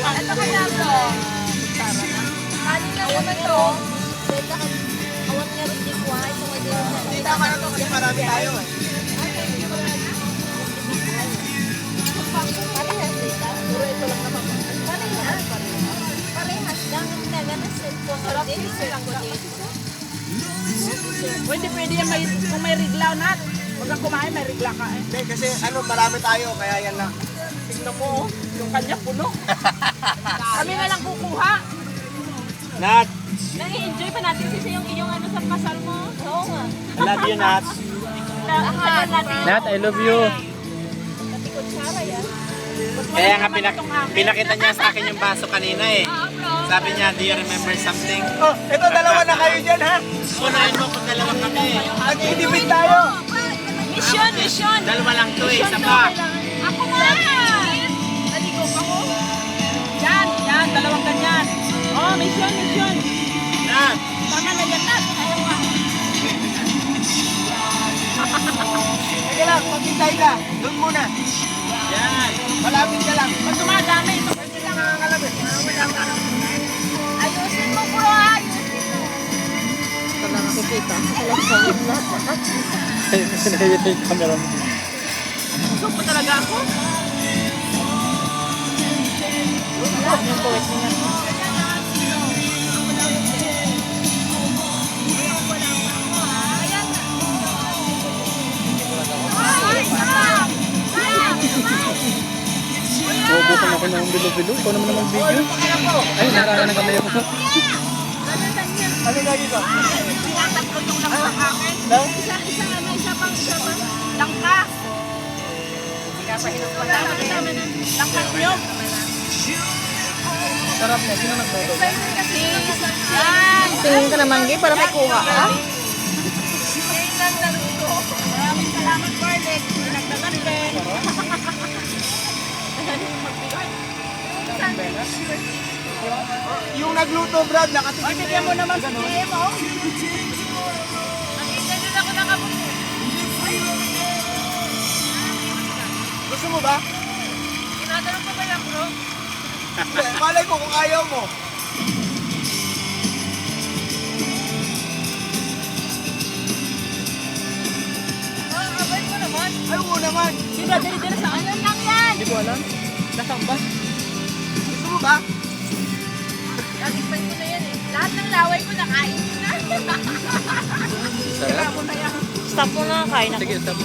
Ito kaya to. Kanin lang naman to. Awan nga rin di kuha. Ito nga din. Kita ka na to kasi marami tayo eh. Parehas dito. Puro ito lang naman. Parehas. Parehas lang. Ang naganas. Sarap din. Sarap din. Pwede yan kung may riglaw nat. Huwag kang kumain, may rigla ka eh. Hindi, kasi marami tayo, kaya yan lang. Tignan mo, yung kanya puno. Kami na lang kukuha. Nat, Nai-enjoy pa natin kasi yung iyong ano sa kasal mo. Oo nga. I love you, Nat. Nat, I love you. Pati kutsara yan. Kaya nga pinakita niya sa akin yung baso kanina eh. Sabi niya, do you remember something? Oh, ito dalawa na kayo dyan ha? Kunain mo kung dalawa kami. Nag-idibig tayo. Mission! Dalawa lang to eh, isa pa. Ako nga! Naligo pa ko. Yan, dalawang ganyan. Oh, mission. Nat, Tama na yan, Nat. Ayaw ka. sige lang, maghintay ka. Doon muna. Yan. Malapit ka lang. Pag dumadami, ito. Pwede lang ang kalabit. Ayusin mo bro, ayusin mo. Ito na nakikita. Sinayit yung camera mo. Gusto pa talaga ako. Yung kuwit niya. Bubukan ako ng bilo-bilo. Ikaw naman naman video. Ay, narara na kamay ako. Ano nga dito? Tinatatlo yung lang sa akin. No? Isa pang langka. Pinapahinog pa namin. Langka niyog. Sarap na. Sino nagboto? Tingin ka naman, Gay, para may kuha ka. Maraming salamat, Barlet. Pinagdagan din. Yung nagluto, Brad, nakatikim. Ay, bigyan mo naman si GM, oh. Nakita ako nakabuto. Gusto mo ba? Tinatanong pa ba yan, bro? Malay ko kung ayaw mo. Abay mo naman. Ayaw mo naman. Sino, dili sa Ayun lang yan. Hindi ko alam. Nasaan ba? Gusto mo ba? Natikman ko na yan eh. Lahat ng laway ko nakain ko na. Sarap. mo na yan. Stop mo na, kain Sige, stop.